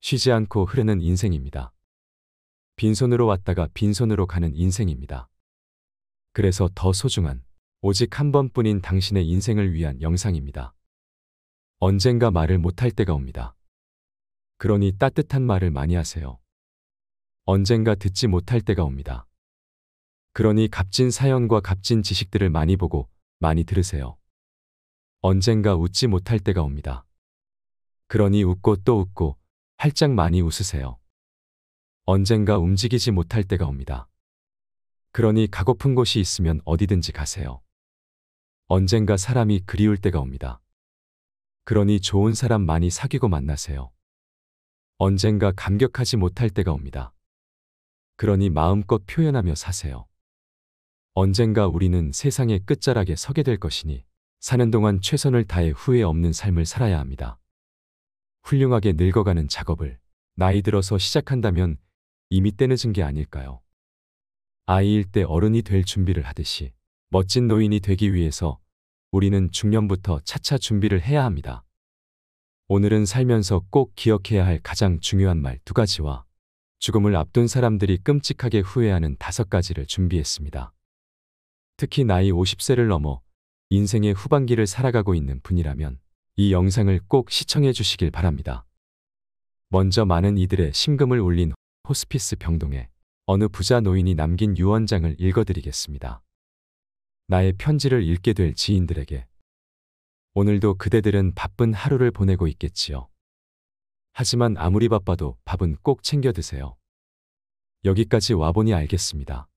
쉬지 않고 흐르는 인생입니다. 빈손으로 왔다가 빈손으로 가는 인생입니다. 그래서 더 소중한 오직 한 번뿐인 당신의 인생을 위한 영상입니다. 언젠가 말을 못할 때가 옵니다. 그러니 따뜻한 말을 많이 하세요. 언젠가 듣지 못할 때가 옵니다. 그러니 값진 사연과 값진 지식들을 많이 보고 많이 들으세요. 언젠가 웃지 못할 때가 옵니다. 그러니 웃고 또 웃고 활짝 많이 웃으세요. 언젠가 움직이지 못할 때가 옵니다. 그러니 가고픈 곳이 있으면 어디든지 가세요. 언젠가 사람이 그리울 때가 옵니다. 그러니 좋은 사람 많이 사귀고 만나세요. 언젠가 감격하지 못할 때가 옵니다. 그러니 마음껏 표현하며 사세요. 언젠가 우리는 세상의 끝자락에 서게 될 것이니 사는 동안 최선을 다해 후회 없는 삶을 살아야 합니다. 훌륭하게 늙어가는 작업을 나이 들어서 시작한다면 이미 때늦은 게 아닐까요? 아이일 때 어른이 될 준비를 하듯이 멋진 노인이 되기 위해서 우리는 중년부터 차차 준비를 해야 합니다. 오늘은 살면서 꼭 기억해야 할 가장 중요한 말 2가지와 죽음을 앞둔 사람들이 끔찍하게 후회하는 5가지를 준비했습니다. 특히 나이 50세를 넘어 인생의 후반기를 살아가고 있는 분이라면 이 영상을 꼭 시청해 주시길 바랍니다. 먼저 많은 이들의 심금을 울린 호스피스 병동에 어느 부자 노인이 남긴 유언장을 읽어드리겠습니다. 나의 편지를 읽게 될 지인들에게 오늘도 그대들은 바쁜 하루를 보내고 있겠지요. 하지만 아무리 바빠도 밥은 꼭 챙겨 드세요. 여기까지 와보니 알겠습니다.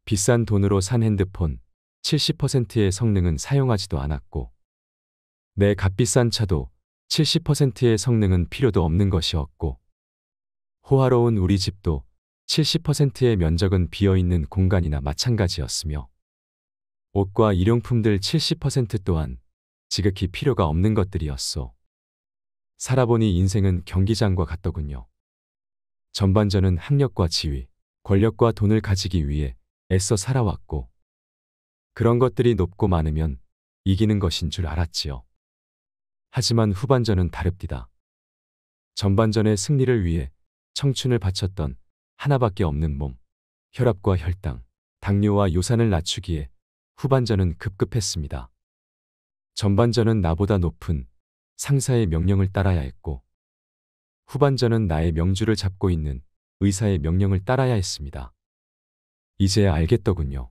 비싼 돈으로 산 핸드폰 70%의 성능은 사용하지도 않았고 내 값비싼 차도 70%의 성능은 필요도 없는 것이었고 호화로운 우리 집도 70%의 면적은 비어있는 공간이나 마찬가지였으며 옷과 일용품들 70% 또한 지극히 필요가 없는 것들이었소. 살아보니 인생은 경기장과 같더군요. 전반전은 학력과 지위, 권력과 돈을 가지기 위해 애써 살아왔고 그런 것들이 높고 많으면 이기는 것인 줄 알았지요. 하지만 후반전은 다릅디다. 전반전의 승리를 위해 청춘을 바쳤던 하나밖에 없는 몸, 혈압과 혈당, 당뇨와 요산을 낮추기에 후반전은 급급했습니다. 전반전은 나보다 높은 상사의 명령을 따라야 했고 후반전은 나의 명주를 잡고 있는 의사의 명령을 따라야 했습니다. 이제야 알겠더군요.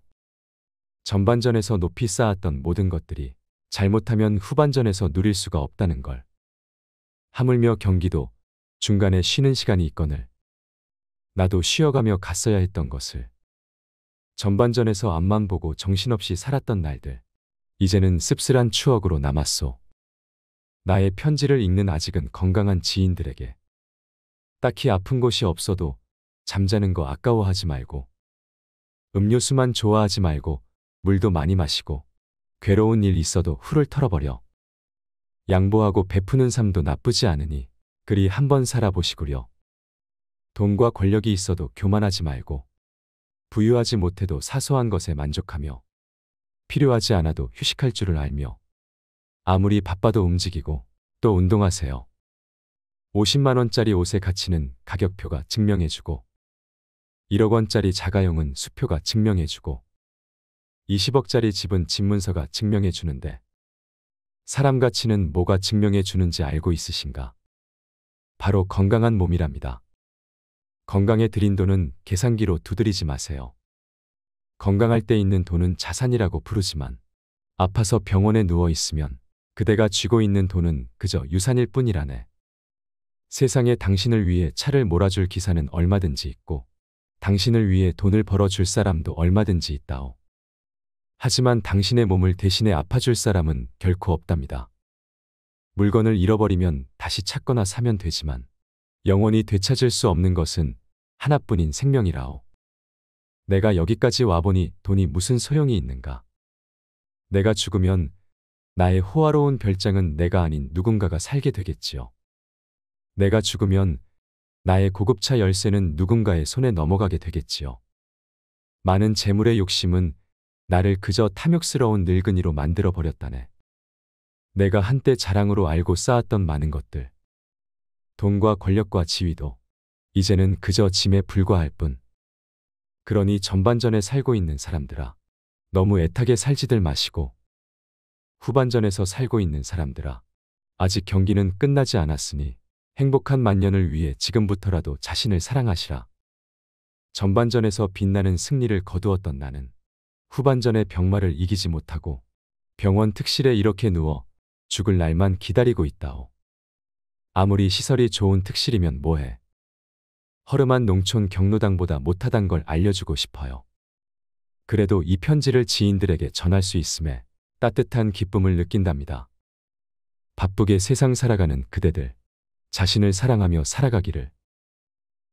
전반전에서 높이 쌓았던 모든 것들이 잘못하면 후반전에서 누릴 수가 없다는 걸. 하물며 경기도 중간에 쉬는 시간이 있거늘 나도 쉬어가며 갔어야 했던 것을. 전반전에서 앞만 보고 정신없이 살았던 날들. 이제는 씁쓸한 추억으로 남았소. 나의 편지를 읽는 아직은 건강한 지인들에게 딱히 아픈 곳이 없어도 잠자는 거 아까워하지 말고 음료수만 좋아하지 말고 물도 많이 마시고 괴로운 일 있어도 훌을 털어버려. 양보하고 베푸는 삶도 나쁘지 않으니 그리 한번 살아보시구려. 돈과 권력이 있어도 교만하지 말고 부유하지 못해도 사소한 것에 만족하며 필요하지 않아도 휴식할 줄을 알며 아무리 바빠도 움직이고 또 운동하세요. 50만 원짜리 옷의 가치는 가격표가 증명해주고 1억 원짜리 자가용은 수표가 증명해주고 20억짜리 집은 집문서가 증명해주는데 사람 가치는 뭐가 증명해주는지 알고 있으신가? 바로 건강한 몸이랍니다. 건강에 들인 돈은 계산기로 두드리지 마세요. 건강할 때 있는 돈은 자산이라고 부르지만 아파서 병원에 누워 있으면 그대가 쥐고 있는 돈은 그저 유산일 뿐이라네. 세상에 당신을 위해 차를 몰아줄 기사는 얼마든지 있고 당신을 위해 돈을 벌어줄 사람도 얼마든지 있다오. 하지만 당신의 몸을 대신에 아파줄 사람은 결코 없답니다. 물건을 잃어버리면 다시 찾거나 사면 되지만 영원히 되찾을 수 없는 것은 하나뿐인 생명이라오. 내가 여기까지 와보니 돈이 무슨 소용이 있는가. 내가 죽으면 나의 호화로운 별장은 내가 아닌 누군가가 살게 되겠지요. 내가 죽으면 나의 고급차 열쇠는 누군가의 손에 넘어가게 되겠지요. 많은 재물의 욕심은 나를 그저 탐욕스러운 늙은이로 만들어 버렸다네. 내가 한때 자랑으로 알고 쌓았던 많은 것들. 돈과 권력과 지위도 이제는 그저 짐에 불과할 뿐. 그러니 전반전에 살고 있는 사람들아, 너무 애타게 살지들 마시고 후반전에서 살고 있는 사람들아, 아직 경기는 끝나지 않았으니 행복한 만년을 위해 지금부터라도 자신을 사랑하시라. 전반전에서 빛나는 승리를 거두었던 나는 후반전의 병마를 이기지 못하고 병원 특실에 이렇게 누워 죽을 날만 기다리고 있다오. 아무리 시설이 좋은 특실이면 뭐해. 허름한 농촌 경로당보다 못하단 걸 알려주고 싶어요. 그래도 이 편지를 지인들에게 전할 수 있음에 따뜻한 기쁨을 느낀답니다. 바쁘게 세상 살아가는 그대들, 자신을 사랑하며 살아가기를.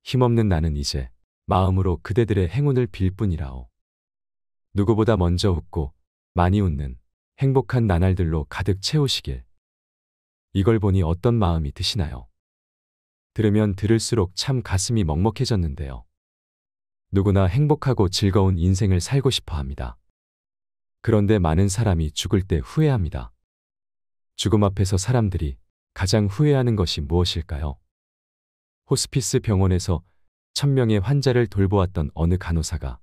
힘없는 나는 이제 마음으로 그대들의 행운을 빌 뿐이라오. 누구보다 먼저 웃고 많이 웃는 행복한 나날들로 가득 채우시길. 이걸 보니 어떤 마음이 드시나요? 들으면 들을수록 참 가슴이 먹먹해졌는데요. 누구나 행복하고 즐거운 인생을 살고 싶어 합니다. 그런데 많은 사람이 죽을 때 후회합니다. 죽음 앞에서 사람들이 가장 후회하는 것이 무엇일까요? 호스피스 병원에서 1000명의 환자를 돌보았던 어느 간호사가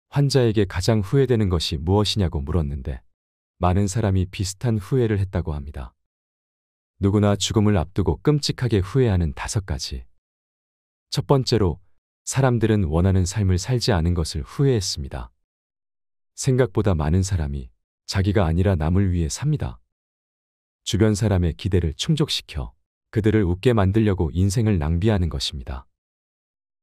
환자에게 가장 후회되는 것이 무엇이냐고 물었는데 많은 사람이 비슷한 후회를 했다고 합니다. 누구나 죽음을 앞두고 끔찍하게 후회하는 5가지. 첫 번째로, 사람들은 원하는 삶을 살지 않은 것을 후회했습니다. 생각보다 많은 사람이 자기가 아니라 남을 위해 삽니다. 주변 사람의 기대를 충족시켜 그들을 웃게 만들려고 인생을 낭비하는 것입니다.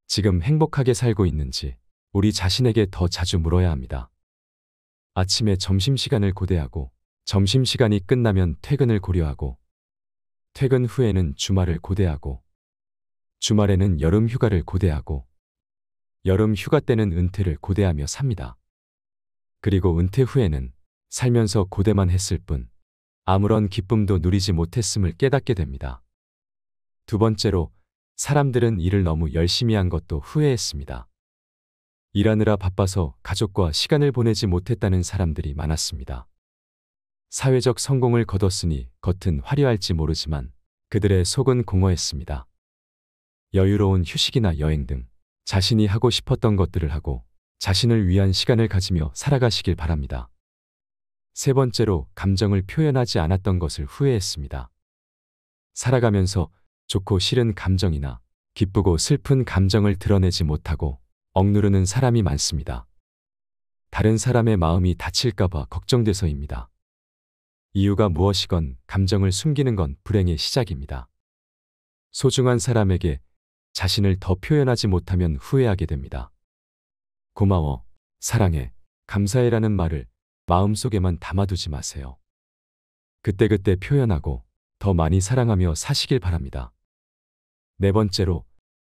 지금 행복하게 살고 있는지 우리 자신에게 더 자주 물어야 합니다. 아침에 점심시간을 고대하고 점심시간이 끝나면 퇴근을 고려하고 퇴근 후에는 주말을 고대하고 주말에는 여름 휴가를 고대하고 여름 휴가 때는 은퇴를 고대하며 삽니다. 그리고 은퇴 후에는 살면서 고대만 했을 뿐 아무런 기쁨도 누리지 못했음을 깨닫게 됩니다. 두 번째로, 사람들은 일을 너무 열심히 한 것도 후회했습니다. 일하느라 바빠서 가족과 시간을 보내지 못했다는 사람들이 많았습니다. 사회적 성공을 거뒀으니 겉은 화려할지 모르지만 그들의 속은 공허했습니다. 여유로운 휴식이나 여행 등 자신이 하고 싶었던 것들을 하고 자신을 위한 시간을 가지며 살아가시길 바랍니다. 세 번째로, 감정을 표현하지 않았던 것을 후회했습니다. 살아가면서 좋고 싫은 감정이나 기쁘고 슬픈 감정을 드러내지 못하고 억누르는 사람이 많습니다. 다른 사람의 마음이 다칠까봐 걱정돼서입니다. 이유가 무엇이건 감정을 숨기는 건 불행의 시작입니다. 소중한 사람에게 자신을 더 표현하지 못하면 후회하게 됩니다. 고마워, 사랑해, 감사해라는 말을 마음속에만 담아두지 마세요. 그때그때 표현하고 더 많이 사랑하며 사시길 바랍니다. 네 번째로,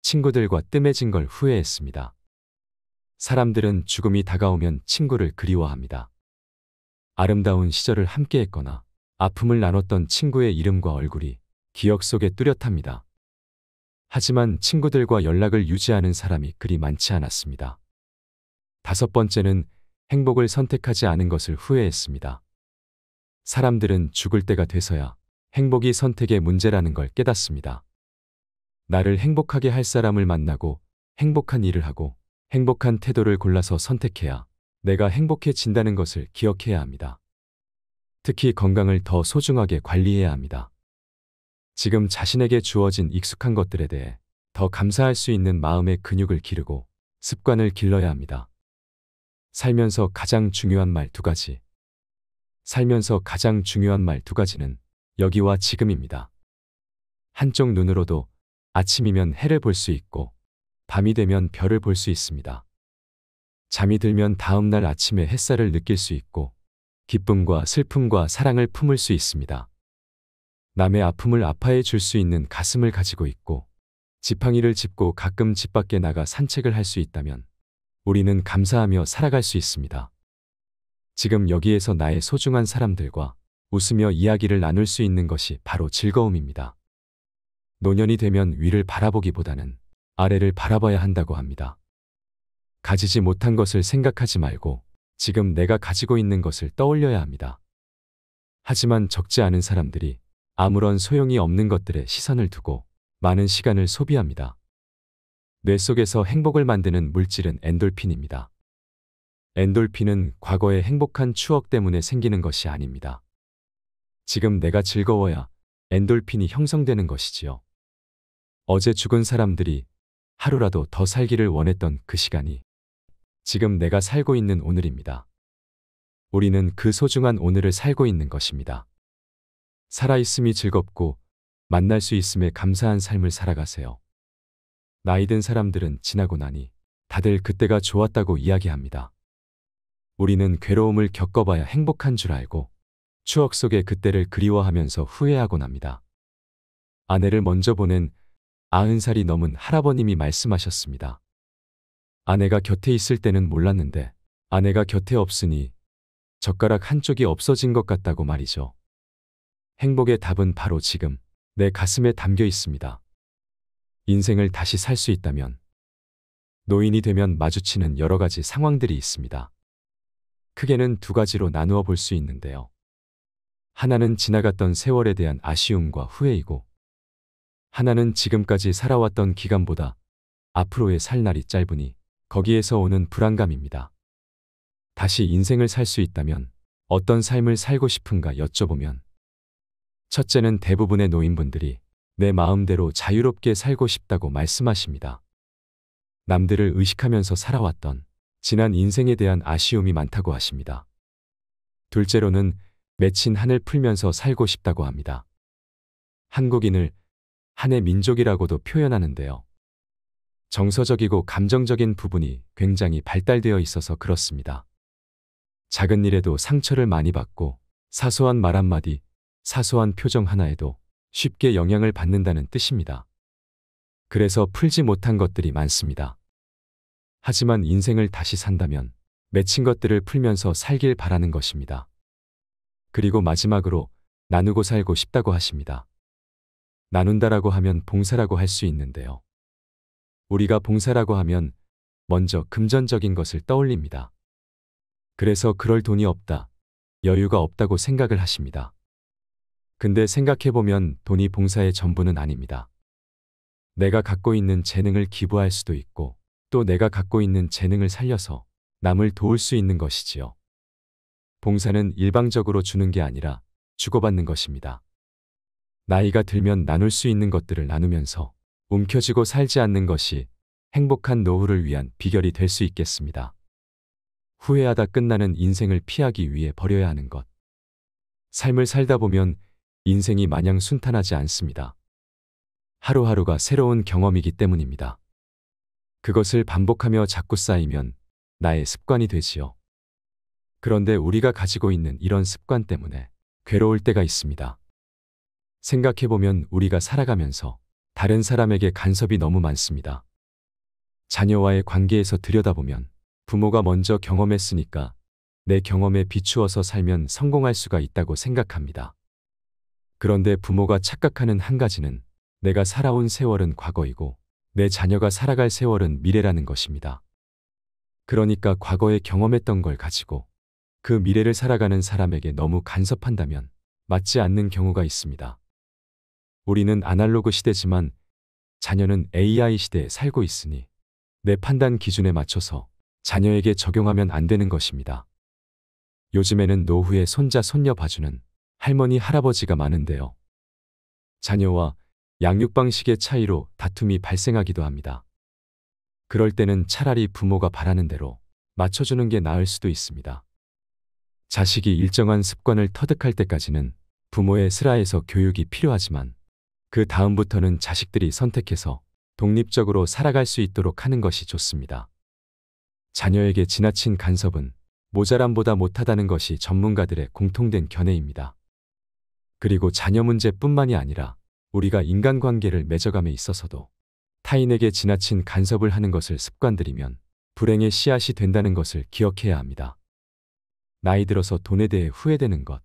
친구들과 뜸해진 걸 후회했습니다. 사람들은 죽음이 다가오면 친구를 그리워합니다. 아름다운 시절을 함께했거나 아픔을 나눴던 친구의 이름과 얼굴이 기억 속에 뚜렷합니다. 하지만 친구들과 연락을 유지하는 사람이 그리 많지 않았습니다. 다섯 번째는, 행복을 선택하지 않은 것을 후회했습니다. 사람들은 죽을 때가 돼서야 행복이 선택의 문제라는 걸 깨닫습니다. 나를 행복하게 할 사람을 만나고 행복한 일을 하고 행복한 태도를 골라서 선택해야 내가 행복해진다는 것을 기억해야 합니다. 특히 건강을 더 소중하게 관리해야 합니다. 지금 자신에게 주어진 익숙한 것들에 대해 더 감사할 수 있는 마음의 근육을 기르고 습관을 길러야 합니다. 살면서 가장 중요한 말 2가지. 살면서 가장 중요한 말 2가지는 여기와 지금입니다. 한쪽 눈으로도 아침이면 해를 볼 수 있고 밤이 되면 별을 볼 수 있습니다. 잠이 들면 다음 날 아침에 햇살을 느낄 수 있고 기쁨과 슬픔과 사랑을 품을 수 있습니다. 남의 아픔을 아파해 줄 수 있는 가슴을 가지고 있고 지팡이를 짚고 가끔 집 밖에 나가 산책을 할 수 있다면 우리는 감사하며 살아갈 수 있습니다. 지금 여기에서 나의 소중한 사람들과 웃으며 이야기를 나눌 수 있는 것이 바로 즐거움입니다. 노년이 되면 위를 바라보기보다는 아래를 바라봐야 한다고 합니다. 가지지 못한 것을 생각하지 말고 지금 내가 가지고 있는 것을 떠올려야 합니다. 하지만 적지 않은 사람들이 아무런 소용이 없는 것들에 시선을 두고 많은 시간을 소비합니다. 뇌 속에서 행복을 만드는 물질은 엔돌핀입니다. 엔돌핀은 과거의 행복한 추억 때문에 생기는 것이 아닙니다. 지금 내가 즐거워야 엔돌핀이 형성되는 것이지요. 어제 죽은 사람들이 하루라도 더 살기를 원했던 그 시간이 지금 내가 살고 있는 오늘입니다. 우리는 그 소중한 오늘을 살고 있는 것입니다. 살아있음이 즐겁고 만날 수 있음에 감사한 삶을 살아가세요. 나이 든 사람들은 지나고 나니 다들 그때가 좋았다고 이야기합니다. 우리는 괴로움을 겪어봐야 행복한 줄 알고 추억 속의 그때를 그리워하면서 후회하곤 합니다. 아내를 먼저 보낸 90살이 넘은 할아버님이 말씀하셨습니다. 아내가 곁에 있을 때는 몰랐는데 아내가 곁에 없으니 젓가락 한쪽이 없어진 것 같다고 말이죠. 행복의 답은 바로 지금 내 가슴에 담겨 있습니다. 인생을 다시 살 수 있다면 노인이 되면 마주치는 여러 가지 상황들이 있습니다. 크게는 두 가지로 나누어 볼 수 있는데요. 하나는 지나갔던 세월에 대한 아쉬움과 후회이고 하나는 지금까지 살아왔던 기간보다 앞으로의 살 날이 짧으니 거기에서 오는 불안감입니다. 다시 인생을 살 수 있다면 어떤 삶을 살고 싶은가 여쭤보면 첫째는 대부분의 노인분들이 내 마음대로 자유롭게 살고 싶다고 말씀하십니다. 남들을 의식하면서 살아왔던 지난 인생에 대한 아쉬움이 많다고 하십니다. 둘째로는 맺힌 한을 풀면서 살고 싶다고 합니다. 한국인을 한의 민족이라고도 표현하는데요. 정서적이고 감정적인 부분이 굉장히 발달되어 있어서 그렇습니다. 작은 일에도 상처를 많이 받고 사소한 말 한마디, 사소한 표정 하나에도 쉽게 영향을 받는다는 뜻입니다. 그래서 풀지 못한 것들이 많습니다. 하지만 인생을 다시 산다면 맺힌 것들을 풀면서 살길 바라는 것입니다. 그리고 마지막으로 나누고 살고 싶다고 하십니다. 나눈다라고 하면 봉사라고 할 수 있는데요. 우리가 봉사라고 하면 먼저 금전적인 것을 떠올립니다. 그래서 그럴 돈이 없다, 여유가 없다고 생각을 하십니다. 근데 생각해보면 돈이 봉사의 전부는 아닙니다. 내가 갖고 있는 재능을 기부할 수도 있고 또 내가 갖고 있는 재능을 살려서 남을 도울 수 있는 것이지요. 봉사는 일방적으로 주는 게 아니라 주고받는 것입니다. 나이가 들면 나눌 수 있는 것들을 나누면서 움켜쥐고 살지 않는 것이 행복한 노후를 위한 비결이 될 수 있겠습니다. 후회하다 끝나는 인생을 피하기 위해 버려야 하는 것. 삶을 살다 보면 인생이 마냥 순탄하지 않습니다. 하루하루가 새로운 경험이기 때문입니다. 그것을 반복하며 자꾸 쌓이면 나의 습관이 되지요. 그런데 우리가 가지고 있는 이런 습관 때문에 괴로울 때가 있습니다. 생각해보면 우리가 살아가면서 다른 사람에게 간섭이 너무 많습니다. 자녀와의 관계에서 들여다보면 부모가 먼저 경험했으니까 내 경험에 비추어서 살면 성공할 수가 있다고 생각합니다. 그런데 부모가 착각하는 한 가지는 내가 살아온 세월은 과거이고 내 자녀가 살아갈 세월은 미래라는 것입니다. 그러니까 과거에 경험했던 걸 가지고 그 미래를 살아가는 사람에게 너무 간섭한다면 맞지 않는 경우가 있습니다. 우리는 아날로그 시대지만 자녀는 AI 시대에 살고 있으니 내 판단 기준에 맞춰서 자녀에게 적용하면 안 되는 것입니다. 요즘에는 노후에 손자, 손녀 봐주는 할머니, 할아버지가 많은데요. 자녀와 양육 방식의 차이로 다툼이 발생하기도 합니다. 그럴 때는 차라리 부모가 바라는 대로 맞춰주는 게 나을 수도 있습니다. 자식이 일정한 습관을 터득할 때까지는 부모의 슬하에서 교육이 필요하지만 그 다음부터는 자식들이 선택해서 독립적으로 살아갈 수 있도록 하는 것이 좋습니다. 자녀에게 지나친 간섭은 모자람보다 못하다는 것이 전문가들의 공통된 견해입니다. 그리고 자녀 문제뿐만이 아니라 우리가 인간관계를 맺어감에 있어서도 타인에게 지나친 간섭을 하는 것을 습관들이면 불행의 씨앗이 된다는 것을 기억해야 합니다. 나이 들어서 돈에 대해 후회되는 것.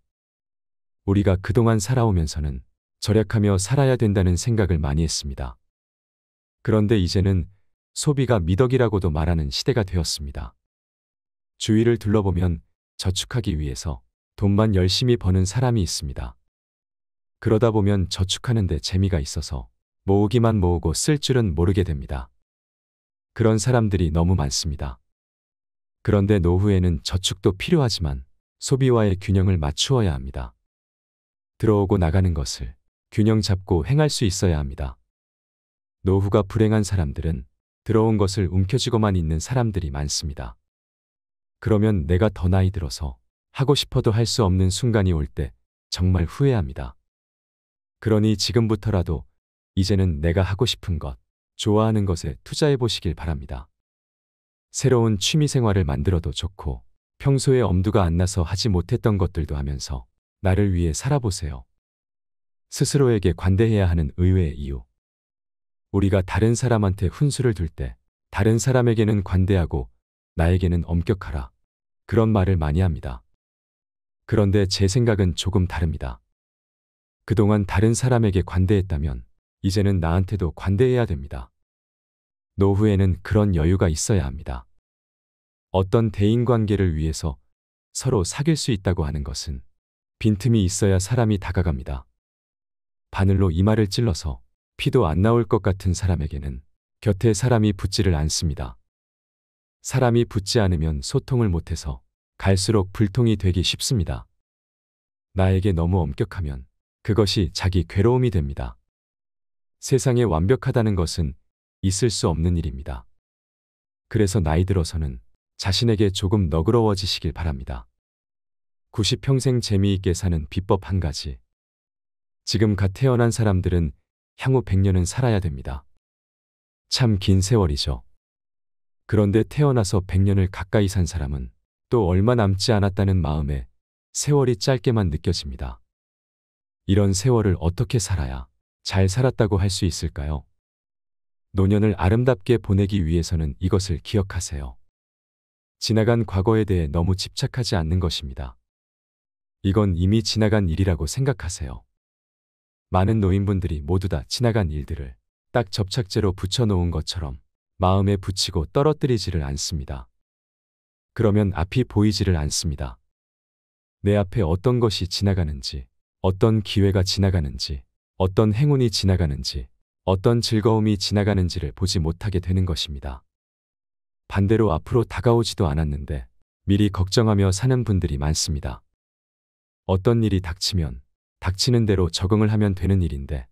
우리가 그동안 살아오면서는 절약하며 살아야 된다는 생각을 많이 했습니다. 그런데 이제는 소비가 미덕이라고도 말하는 시대가 되었습니다. 주위를 둘러보면 저축하기 위해서 돈만 열심히 버는 사람이 있습니다. 그러다 보면 저축하는 데 재미가 있어서 모으기만 모으고 쓸 줄은 모르게 됩니다. 그런 사람들이 너무 많습니다. 그런데 노후에는 저축도 필요하지만 소비와의 균형을 맞추어야 합니다. 들어오고 나가는 것을 균형 잡고 행할 수 있어야 합니다. 노후가 불행한 사람들은 들어온 것을 움켜쥐고만 있는 사람들이 많습니다. 그러면 내가 더 나이 들어서 하고 싶어도 할 수 없는 순간이 올 때 정말 후회합니다. 그러니 지금부터라도 이제는 내가 하고 싶은 것, 좋아하는 것에 투자해 보시길 바랍니다. 새로운 취미 생활을 만들어도 좋고 평소에 엄두가 안 나서 하지 못했던 것들도 하면서 나를 위해 살아보세요. 스스로에게 관대해야 하는 의외의 이유. 우리가 다른 사람한테 훈수를 둘 때 다른 사람에게는 관대하고 나에게는 엄격하라. 그런 말을 많이 합니다. 그런데 제 생각은 조금 다릅니다. 그동안 다른 사람에게 관대했다면 이제는 나한테도 관대해야 됩니다. 노후에는 그런 여유가 있어야 합니다. 어떤 대인관계를 위해서 서로 사귈 수 있다고 하는 것은 빈틈이 있어야 사람이 다가갑니다. 바늘로 이마를 찔러서 피도 안 나올 것 같은 사람에게는 곁에 사람이 붙지를 않습니다. 사람이 붙지 않으면 소통을 못해서 갈수록 불통이 되기 쉽습니다. 나에게 너무 엄격하면 그것이 자기 괴로움이 됩니다. 세상에 완벽하다는 것은 있을 수 없는 일입니다. 그래서 나이 들어서는 자신에게 조금 너그러워지시길 바랍니다. 90평생 재미있게 사는 비법 한 가지. 지금 갓 태어난 사람들은 향후 100년은 살아야 됩니다. 참 긴 세월이죠. 그런데 태어나서 100년을 가까이 산 사람은 또 얼마 남지 않았다는 마음에 세월이 짧게만 느껴집니다. 이런 세월을 어떻게 살아야 잘 살았다고 할 수 있을까요? 노년을 아름답게 보내기 위해서는 이것을 기억하세요. 지나간 과거에 대해 너무 집착하지 않는 것입니다. 이건 이미 지나간 일이라고 생각하세요. 많은 노인분들이 모두 다 지나간 일들을 딱 접착제로 붙여놓은 것처럼 마음에 붙이고 떨어뜨리지를 않습니다. 그러면 앞이 보이지를 않습니다. 내 앞에 어떤 것이 지나가는지, 어떤 기회가 지나가는지, 어떤 행운이 지나가는지, 어떤 즐거움이 지나가는지를 보지 못하게 되는 것입니다. 반대로 앞으로 다가오지도 않았는데 미리 걱정하며 사는 분들이 많습니다. 어떤 일이 닥치면 닥치는 대로 적응을 하면 되는 일인데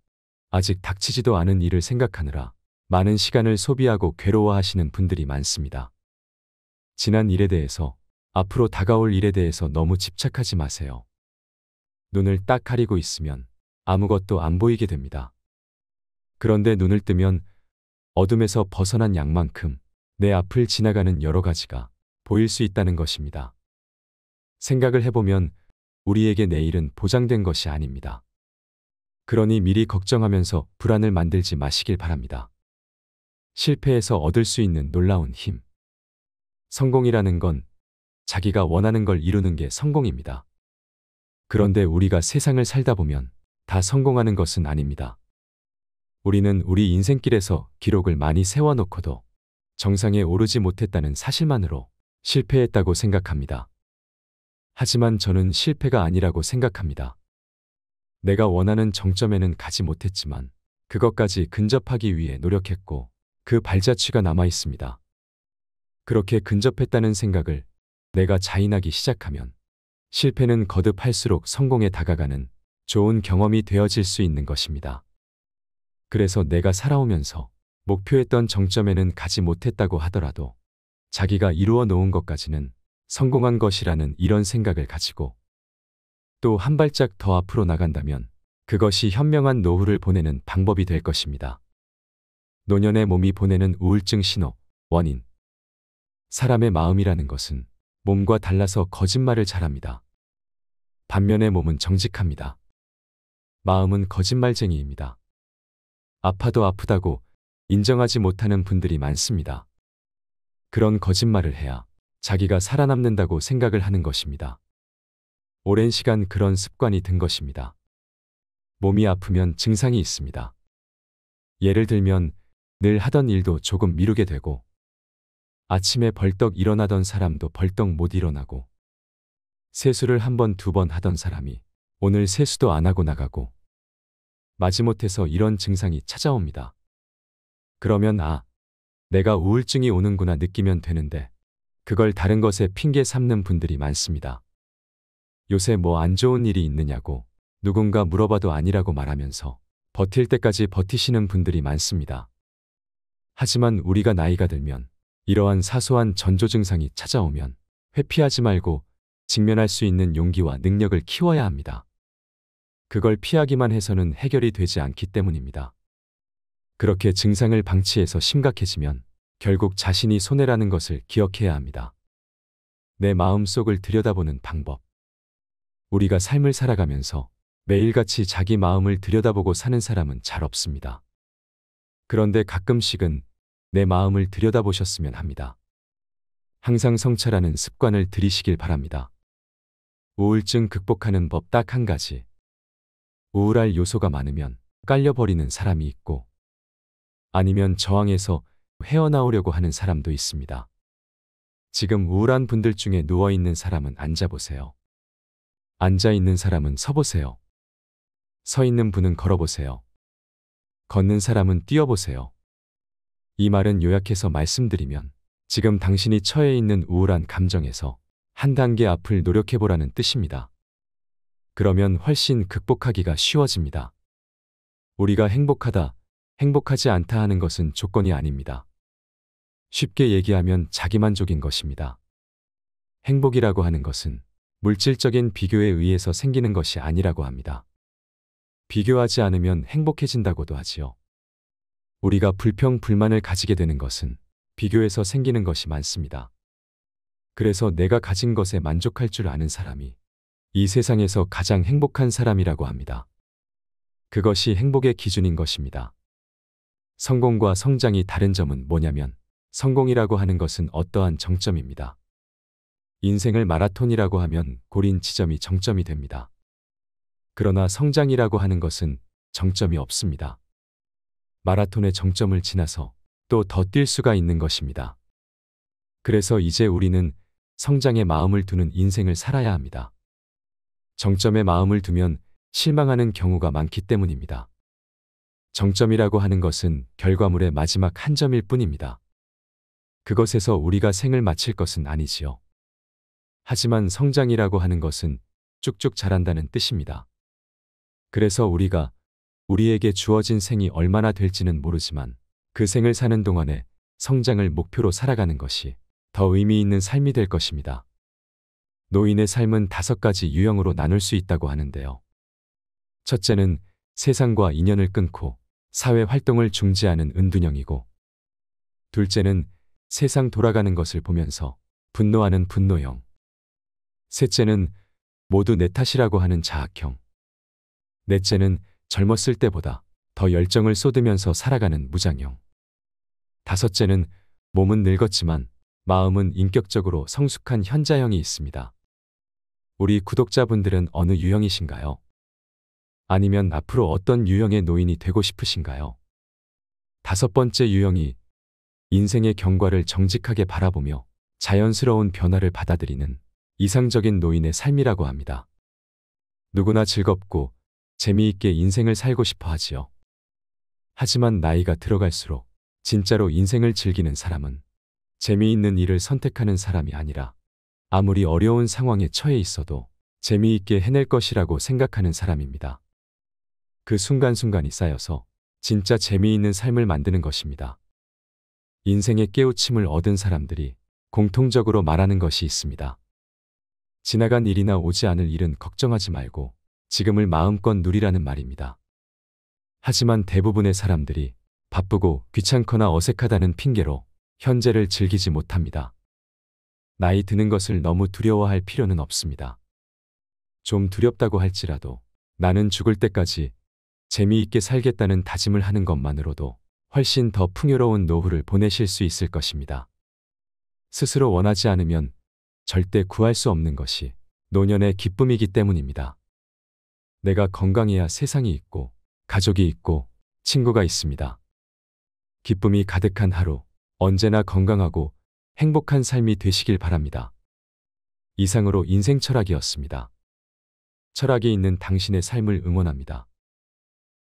아직 닥치지도 않은 일을 생각하느라 많은 시간을 소비하고 괴로워하시는 분들이 많습니다. 지난 일에 대해서, 앞으로 다가올 일에 대해서 너무 집착하지 마세요. 눈을 딱 가리고 있으면 아무것도 안 보이게 됩니다. 그런데 눈을 뜨면 어둠에서 벗어난 양만큼 내 앞을 지나가는 여러 가지가 보일 수 있다는 것입니다. 생각을 해보면 우리에게 내일은 보장된 것이 아닙니다. 그러니 미리 걱정하면서 불안을 만들지 마시길 바랍니다. 실패해서 얻을 수 있는 놀라운 힘. 성공이라는 건 자기가 원하는 걸 이루는 게 성공입니다. 그런데 우리가 세상을 살다 보면 다 성공하는 것은 아닙니다. 우리는 우리 인생길에서 기록을 많이 세워놓고도 정상에 오르지 못했다는 사실만으로 실패했다고 생각합니다. 하지만 저는 실패가 아니라고 생각합니다. 내가 원하는 정점에는 가지 못했지만 그것까지 근접하기 위해 노력했고 그 발자취가 남아 있습니다. 그렇게 근접했다는 생각을 내가 자인하기 시작하면 실패는 거듭할수록 성공에 다가가는 좋은 경험이 되어질 수 있는 것입니다. 그래서 내가 살아오면서 목표했던 정점에는 가지 못했다고 하더라도 자기가 이루어 놓은 것까지는 성공한 것이라는 이런 생각을 가지고 또 한 발짝 더 앞으로 나간다면 그것이 현명한 노후를 보내는 방법이 될 것입니다. 노년의 몸이 보내는 우울증 신호, 원인. 사람의 마음이라는 것은 몸과 달라서 거짓말을 잘합니다. 반면에 몸은 정직합니다. 마음은 거짓말쟁이입니다. 아파도 아프다고 인정하지 못하는 분들이 많습니다. 그런 거짓말을 해야 자기가 살아남는다고 생각을 하는 것입니다. 오랜 시간 그런 습관이 든 것입니다. 몸이 아프면 증상이 있습니다. 예를 들면 늘 하던 일도 조금 미루게 되고 아침에 벌떡 일어나던 사람도 벌떡 못 일어나고 세수를 한 번, 두 번 하던 사람이 오늘 세수도 안 하고 나가고 마지못해서 이런 증상이 찾아옵니다. 그러면 내가 우울증이 오는구나 느끼면 되는데 그걸 다른 것에 핑계 삼는 분들이 많습니다. 요새 뭐 안 좋은 일이 있느냐고 누군가 물어봐도 아니라고 말하면서 버틸 때까지 버티시는 분들이 많습니다. 하지만 우리가 나이가 들면 이러한 사소한 전조 증상이 찾아오면 회피하지 말고 직면할 수 있는 용기와 능력을 키워야 합니다. 그걸 피하기만 해서는 해결이 되지 않기 때문입니다. 그렇게 증상을 방치해서 심각해지면 결국 자신이 손해라는 것을 기억해야 합니다. 내 마음속을 들여다보는 방법. 우리가 삶을 살아가면서 매일같이 자기 마음을 들여다보고 사는 사람은 잘 없습니다. 그런데 가끔씩은 내 마음을 들여다보셨으면 합니다. 항상 성찰하는 습관을 들이시길 바랍니다. 우울증 극복하는 법 딱 한 가지. 우울할 요소가 많으면 깔려버리는 사람이 있고 아니면 저항해서 헤어나오려고 하는 사람도 있습니다. 지금 우울한 분들 중에 누워있는 사람은 앉아보세요. 앉아있는 사람은 서보세요. 서 있는 분은 걸어보세요. 걷는 사람은 뛰어보세요. 이 말은 요약해서 말씀드리면 지금 당신이 처해 있는 우울한 감정에서 한 단계 앞을 노력해보라는 뜻입니다. 그러면 훨씬 극복하기가 쉬워집니다. 우리가 행복하다, 행복하지 않다 하는 것은 조건이 아닙니다. 쉽게 얘기하면 자기만족인 것입니다. 행복이라고 하는 것은 물질적인 비교에 의해서 생기는 것이 아니라고 합니다. 비교하지 않으면 행복해진다고도 하지요. 우리가 불평, 불만을 가지게 되는 것은 비교에서 생기는 것이 많습니다. 그래서 내가 가진 것에 만족할 줄 아는 사람이 이 세상에서 가장 행복한 사람이라고 합니다. 그것이 행복의 기준인 것입니다. 성공과 성장이 다른 점은 뭐냐면 성공이라고 하는 것은 어떠한 정점입니다. 인생을 마라톤이라고 하면 고린 지점이 정점이 됩니다. 그러나 성장이라고 하는 것은 정점이 없습니다. 마라톤의 정점을 지나서 또 더 뛸 수가 있는 것입니다. 그래서 이제 우리는 성장에 마음을 두는 인생을 살아야 합니다. 정점에 마음을 두면 실망하는 경우가 많기 때문입니다. 정점이라고 하는 것은 결과물의 마지막 한 점일 뿐입니다. 그것에서 우리가 생을 마칠 것은 아니지요. 하지만 성장이라고 하는 것은 쭉쭉 자란다는 뜻입니다. 그래서 우리가 우리에게 주어진 생이 얼마나 될지는 모르지만 그 생을 사는 동안에 성장을 목표로 살아가는 것이 더 의미 있는 삶이 될 것입니다. 노인의 삶은 5가지 유형으로 나눌 수 있다고 하는데요. 첫째는 세상과 인연을 끊고 사회 활동을 중지하는 은둔형이고, 둘째는 세상 돌아가는 것을 보면서 분노하는 분노형, 셋째는 모두 내 탓이라고 하는 자학형, 넷째는 젊었을 때보다 더 열정을 쏟으면서 살아가는 무장형, 다섯째는 몸은 늙었지만 마음은 인격적으로 성숙한 현자형이 있습니다. 우리 구독자분들은 어느 유형이신가요? 아니면 앞으로 어떤 유형의 노인이 되고 싶으신가요? 5번째 유형이 인생의 경과를 정직하게 바라보며 자연스러운 변화를 받아들이는 이상적인 노인의 삶이라고 합니다. 누구나 즐겁고 재미있게 인생을 살고 싶어 하지요. 하지만 나이가 들어갈수록 진짜로 인생을 즐기는 사람은 재미있는 일을 선택하는 사람이 아니라 아무리 어려운 상황에 처해 있어도 재미있게 해낼 것이라고 생각하는 사람입니다. 그 순간순간이 쌓여서 진짜 재미있는 삶을 만드는 것입니다. 인생의 깨우침을 얻은 사람들이 공통적으로 말하는 것이 있습니다. 지나간 일이나 오지 않을 일은 걱정하지 말고 지금을 마음껏 누리라는 말입니다. 하지만 대부분의 사람들이 바쁘고 귀찮거나 어색하다는 핑계로 현재를 즐기지 못합니다. 나이 드는 것을 너무 두려워할 필요는 없습니다. 좀 두렵다고 할지라도 나는 죽을 때까지 재미있게 살겠다는 다짐을 하는 것만으로도 훨씬 더 풍요로운 노후를 보내실 수 있을 것입니다. 스스로 원하지 않으면 절대 구할 수 없는 것이 노년의 기쁨이기 때문입니다. 내가 건강해야 세상이 있고 가족이 있고 친구가 있습니다. 기쁨이 가득한 하루, 언제나 건강하고 행복한 삶이 되시길 바랍니다. 이상으로 인생 철학이었습니다. 철학이 있는 당신의 삶을 응원합니다.